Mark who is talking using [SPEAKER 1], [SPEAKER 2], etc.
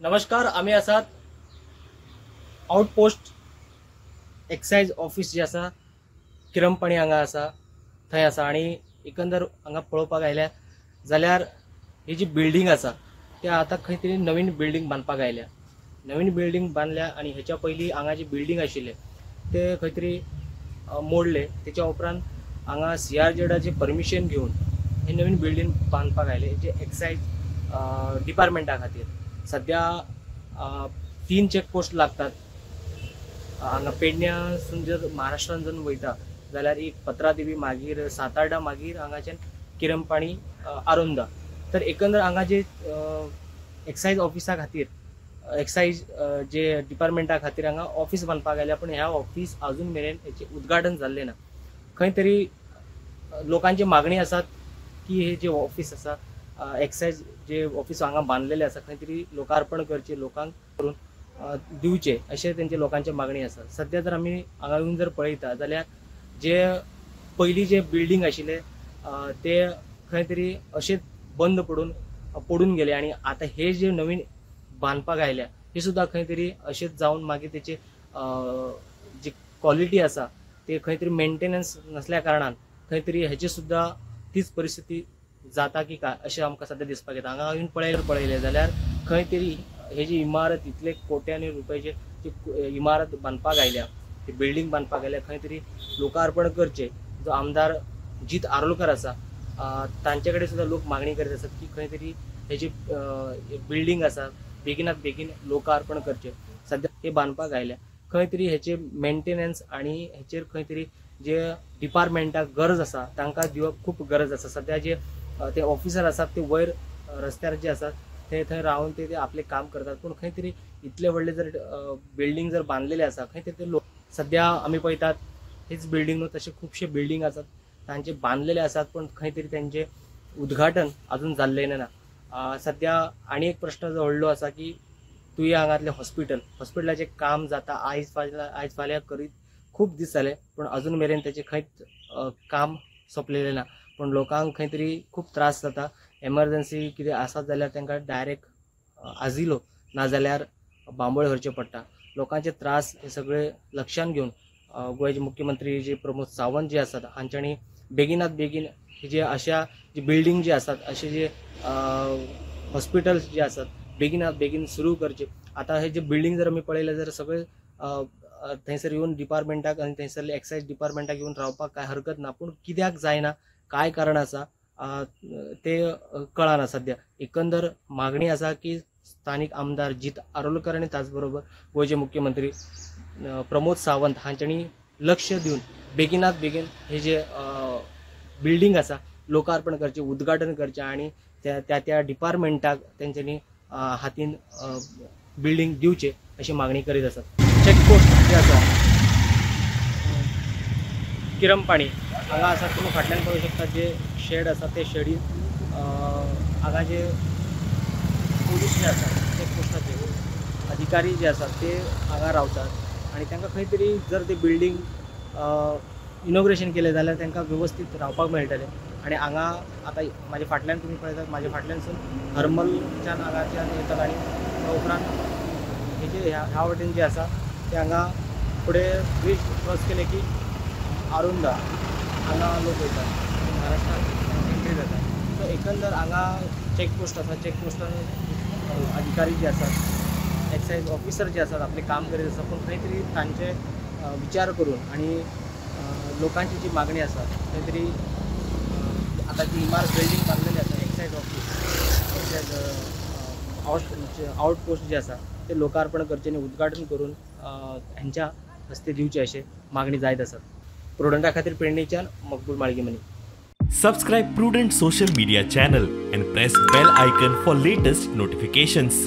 [SPEAKER 1] नमस्कार, आम्ही आसात आउटपोस्ट एक्साइज ऑफिस जे आसा किरमपाणी हांगा आसा थंय आसा आणि एकंदर हांगा पळोवपाक आयल्या जाल्यार ही जी बिल्डिंग आसा त्या आता खंय तरी नवीन बिल्डिंग बांदपाक आयल्या. नवीन बिल्डिंग बांदल्या आणि ह्याच्या पयलीं हांगा जी बिल्डिंग आशिल्ले ते खंय तरी मोडले. त्याच्या उपरांत हांगा CRZची परमिशन घेऊन हे नवीन बिल्डिंग बांदपाक आयले जे एक्साइज डिपार्टमेंटा खातीर. सध्या 3 चेकपोस्ट लागतात हांगा पेडण्यासून जर महाराष्ट्रान जर वयता जाल्यार एक पत्रादेवी मागीर सातार्डा मागीर हांगाच्यान किरमपाणी आरोंदा. तर एकंदर हांगा जे एक्साइज ऑफिसा खातीर एक्साइज जे डिपार्टमेंटा खातीर हांगा ऑफिस बांदपाक आयल्या, पण ह्या ऑफिस अजून मेरेन हेचे उद्घाटन जाल्लें ना. खंय तरी लोकांची मागणी आसात की हे जे ऑफिस आसा एक्साइज जे ऑफिस हांगा बांदलेले आसा खंय तरी लोकार्पण करचे, लोकांक करून दिवचे अशें तेंचे लोकांचे मागणी आसा. सध्या जर आमी हांगा येवन जर पळयता जाल्यार जे पयलीं जे बिल्डिंग आशिल्ले ते खंय तरी अशेंच बंद पडून गेले आणि आता हे जे नवीन बांदपाक आयल्या हे सुद्धा खंय तरी अशेंच जावन मागीर तेची जी क्वॉलिटी आसा ते खंय तरी मेंटेनन्स नसल्या कारणान खंय तरी हेची सुद्धा तीच परिस्थिती जाता की काय अशें आमकां सध्या दिसपाक येता. हांगा येवन पळयले जाल्यार खंय तरी हे जी इमारत इतले कोट्यांनी रुपयाचे जी इमारत बांदपाक आयल्या, ती बिल्डिंग बांदपाक आयल्या, खंय तरी लोकार्पण करचे. जो आमदार जीत आरोलकर आसा तांचे कडेन सुद्धा लोक मागणी करीत आसात की खंय तरी हे जी बिल्डिंग आसा बेगिनात बेगीन लोकार्पण करचे. सध्या हे बांदपाक आयल्या, खंय तरी हेचे मेंटेनन्स आणि हेचेर खंय तरी जे डिपार्टमेंटाक गरज आसा तांकां दिवप खूप गरज आसा. सध्या जे ते ऑफिसर आसात ते वयर रस्त्यार जे आसात ते थंय रावन ते आपले काम करतात, पण खंय तरी इतले व्हडले जर बिल्डिंग जर बांदलेले आसा खंय तरी ते लोक सध्या आमी पळयतात हेच बिल्डिंग न्हू तशे खुबशे बिल्डिंग आसात तांचे बांदलेले आसात पण खंय तरी त्यांचे उद्घाटन अजून जाल्लें ना. सध्या आनी एक प्रश्न जो व्हडलो आसा की तुये हांगातले हॉस्पिटलाचें काम जाता आयज फाल्यां करीत खूब दीस जाले पण अजून मेरेन तेचें खंयच काम सोंपलेलें ना. पण लोकांक खंय तरी खूप त्रास जाता. एमर्जन्सी कितें आसत जाल्यार तांकां डायरेक्ट आजिलो नाजाल्यार बांबोळे व्हरचें पडटा. लोकांचे त्रास हे सगळे लक्षात घेवन गोंयचे मुख्यमंत्री जे प्रमोद सावंत जे आसात हांच्यांनी बेगिनात बेगीन हे जे अशा जी बिल्डिंग जे आसात अशे जे हॉस्पिटल्स जे आसात बेगिनात बेगीन सुरू करचे. आता हे जे बिल्डिंग जर आमी पळयले जाल्यार सगळे थंयसर येवन डिपार्टमेंटाक आनी थंयसरले एक्साइज डिपार्टमेंटाक येवन रावपाक काय हरकत ना, पूण कित्याक जायना काय कारण आसा ते कळना. सध्या एकंदर मागणी आसा की स्थानिक आमदार जीत आरोलकर आणि त्याचबरोबर गोंयचे मुख्यमंत्री प्रमोद सावंत हांच्यांनी लक्ष दिवन बेगिनात बेगीन हे जे बिल्डिंग आसा लोकार्पण करचे, उद्घाटन करचे आणि त्या डिपार्टमेंटाक तेंच्यांनी हातीन बिल्डिंग दिवचे अशी मागणी करीत आसात. चेकपोस्ट जे आसा किरमपाणी हांगा आसा तुमी फाटल्यान पळोवंक शकता जे शेड आसा ते शेडीन हांगा जे पोलीस जे आसात चेकपोस्टाचे अधिकारी जे आसात ते हांगा रावतात आणि तांकां खंय तरी जर ते बिल्डिंग इनॉग्रेशन केलें जाल्यार तांकां व्यवस्थीत रावपाक मेळटलें. आणि हांगा आतां म्हाज्या फाटल्यान तुमी पळयतात म्हाज्या फाटल्यानसून हरमलच्यान हांगाच्यान येतात आणि त्या उपरांत हे जे ह्या वटेन जे आसा ते हांगा फुडें ब्रीज क्रॉस केले की आरोंदा हांगा लोक वयतात महाराष्ट्रात एंट्री जातात. सो एकंदर हांगा चेकपोस्ट आसा, चेकपोस्टान अधिकारी जे आसात एक्साइज ऑफिसर जे आसात आपले काम करीत आसा, पण खंय तरी तांचे विचार करून आणि लोकांची जी मागणी आसा खंय तरी आता जी इमारत बिल्डिंग बांदलेली आसा एक्साइज ऑफिस एक्साइज आउटपोस्ट जे आसा ते लोकार्पण करचे आणि उद्घाटन करून हांच्या हस्ते दिवचे अशें मागणी जायत आसात. प्रुडंटा खातीर पेडणेच्यान मकबूल माळगीमनी.
[SPEAKER 2] Subscribe Prudent social media channel and press bell icon for latest notifications.